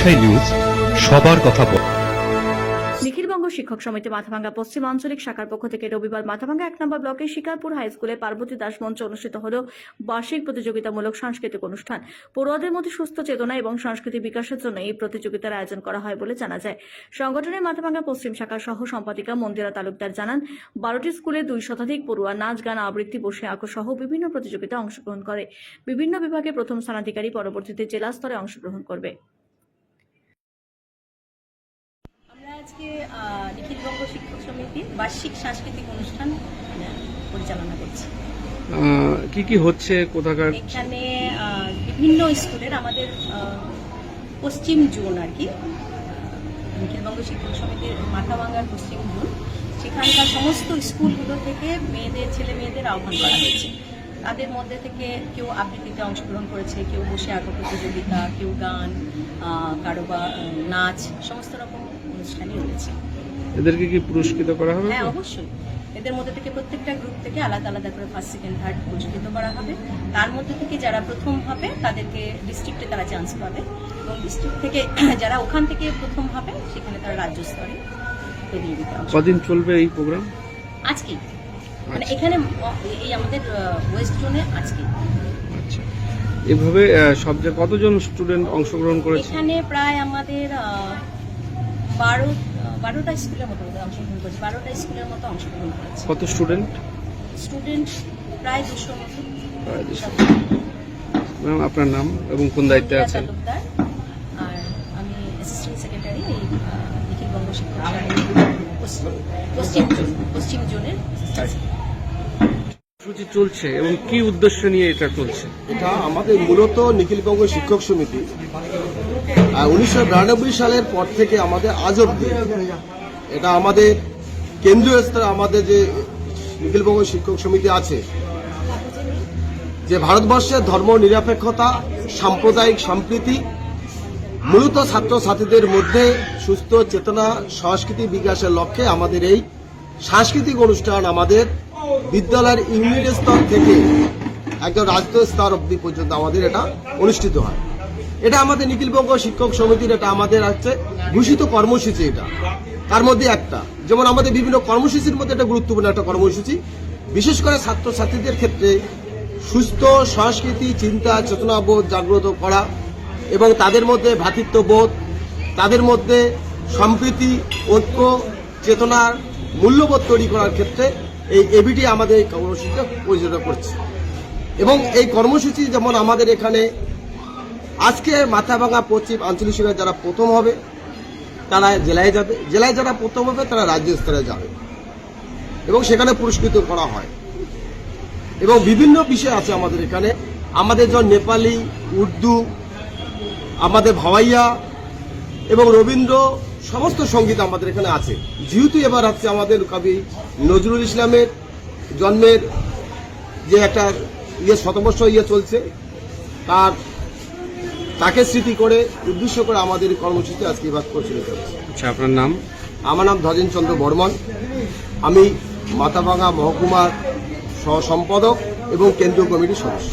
Rajshahi news, সবার কথা বল। নিখিলবঙ্গ শিক্ষক সমিতি মাথাভাঙ্গা পশ্চিম আঞ্চলিক শাখার পক্ষ থেকে রবিবার মাথাভাঙ্গা ১ নম্বর ব্লকের শিকারপুর হাই স্কুলে পার্বতী দাস মঞ্চে অনুষ্ঠিত হল বার্ষিক প্রতিযোগিতামূলক সাংস্কৃতিক অনুষ্ঠান। পড়ুয়াদের মধ্যে সুস্থ চেতনা এবং সংস্কৃতি বিকাশের জন্য এই প্রতিযোগিতার আয়োজন করা হয় বলে জানা যায়। সংগঠনের মাথাভাঙ্গা পশ্চিম শাখার সহ সম্পাদিকা মন্দিরা তালুকদার জানান, ১২টি স্কুলে ২ শতাধিক পড়ুয়া নাচ, গান, আবৃত্তি, বসে আঁকো সহ বিভিন্ন প্রতিযোগিতায় অংশগ্রহণ করে। বিভিন্ন বিভাগে প্রথম স্থানাধিকারী পরবর্তীতে জেলা স্তরে অংশগ্রহণ করবে। আজকে নিখিলবঙ্গ শিক্ষক সমিতির বার্ষিক সাংস্কৃতিক অনুষ্ঠান পরিচালনা করছি। কি কি হচ্ছে কোথাকার? এখানে বিভিন্ন স্কুলের আমাদের পশ্চিম জোন আর কি, নিখিলবঙ্গ শিক্ষক সমিতির মাথাভাঙ্গার পশ্চিম জোন, সেখানকার সমস্ত স্কুলগুলো থেকে ছেলে মেয়েদের আহ্বান করা হয়েছে। তাদের মধ্যে থেকে কেউ আবৃত্তিতে অংশগ্রহণ করেছে, কেউ বসে আঁকো প্রতিযোগিতা, কেউ গান, কারো বা নাচ, সমস্ত রকম অনুষ্ঠানই রয়েছে। এদেরকে কি পুরস্কৃত করা হবে? হ্যাঁ, অবশ্যই। এদের মধ্যে থেকে প্রত্যেকটা গ্রুপ থেকে আলাদা আলাদা করে ফার্স্ট, সেকেন্ড, থার্ড পুরস্কৃত করা হবে। তার মধ্যে থেকে যারা প্রথম হবে তাদেরকে ডিস্ট্রিক্টে তারা চান্স পাবে, এবং ডিস্ট্রিক্ট থেকে যারা ওখান থেকে প্রথম হবে সেখানে তারা রাজ্য স্তরে প্রতিযোগিতা। কদিন চলবে এই প্রোগ্রাম? আজকেই, মানে এখানে এই আমাদের ওয়েস্ট জোনে আজকে। আচ্ছা, এভাবে সব জায়গায় কতজন স্টুডেন্ট অংশগ্রহণ করেছে? এখানে প্রায় আমাদের 12টা স্কুলের মতো অংশগ্রহণ করেছে। 12টা স্কুলের মতো অংশগ্রহণ করেছে। কত স্টুডেন্ট? প্রায় 200 মতো। ম্যাম, আপনার নাম এবং কোন দায়িত্বে আছেন? তালুকদার, আর আমি অ্যাসিস্ট্যান্ট সেক্রেটারি এই নিখিলবঙ্গ শিক্ষক পশ্চিম জোনের। কর্মসূচি চলছে এবং কি উদ্দেশ্য নিয়ে এটা চলছে? এটা আমাদের মূলত নিখিলবঙ্গ শিক্ষক সমিতি 1992 সালের পর থেকে আমাদের আজ অব্দি এটা আমাদের কেন্দ্রীয় স্তরে আমাদের যে নিখিলবঙ্গ শিক্ষক সমিতি আছে, যে ভারতবর্ষের ধর্ম নিরপেক্ষতা, সাম্প্রদায়িক সম্প্রীতি, মূলত ছাত্রছাত্রীদের মধ্যে সুস্থ চেতনা, সংস্কৃতি বিকাশের লক্ষ্যে আমাদের এই সাংস্কৃতিক অনুষ্ঠান আমাদের বিদ্যালয়ের ইউনিট স্তর থেকে একদম রাজ্য স্তর অব্দি পর্যন্ত আমাদের এটা অনুষ্ঠিত হয়। এটা আমাদের নিখিলবঙ্গ শিক্ষক সমিতির এটা আমাদের হচ্ছে ঘোষিত কর্মসূচি। এটা তার মধ্যে একটা, যেমন আমাদের বিভিন্ন কর্মসূচির মধ্যে একটা গুরুত্বপূর্ণ একটা কর্মসূচি, বিশেষ করে ছাত্রছাত্রীদের ক্ষেত্রে সুস্থ সংস্কৃতি, চিন্তা, চেতনাবোধ জাগ্রত করা এবং তাদের মধ্যে ভ্রাতৃত্ববোধ, তাদের মধ্যে সম্প্রীতি, ঐক্য, চেতনার মূল্যবোধ তৈরি করার ক্ষেত্রে এই এবিটি আমাদের এই কর্মসূচিটা পরিচালনা করছে। এবং এই কর্মসূচি যেমন আমাদের এখানে আজকে মাথাভাঙ্গা পশ্চিম আঞ্চলিক শাখায় যারা প্রথম হবে তারা জেলায় যাবে, জেলায় যারা প্রথম হবে তারা রাজ্য স্তরে যাবে এবং সেখানে পুরস্কৃত করা হয়। এবং বিভিন্ন বিষয় আছে আমাদের এখানে, আমাদের যেমন নেপালি, উর্দু, আমাদের ভাওয়াইয়া এবং রবীন্দ্র সমস্ত সঙ্গীত আমাদের এখানে আছে। যেহেতু এবার হচ্ছে আমাদের কবি নজরুল ইসলামের জন্মের যে একটা শতবর্ষ চলছে, তাকে স্মৃতি করে উদ্দেশ্য করে আমাদের কর্মসূচি আজকে এবার পরিচালিত হচ্ছে। আচ্ছা, আপনার নাম? আমার নাম ধজেন চন্দ্র বর্মন, আমি মাথাভাঙ্গা মহকুমার সহ সম্পাদক এবং কেন্দ্রীয় কমিটির সদস্য।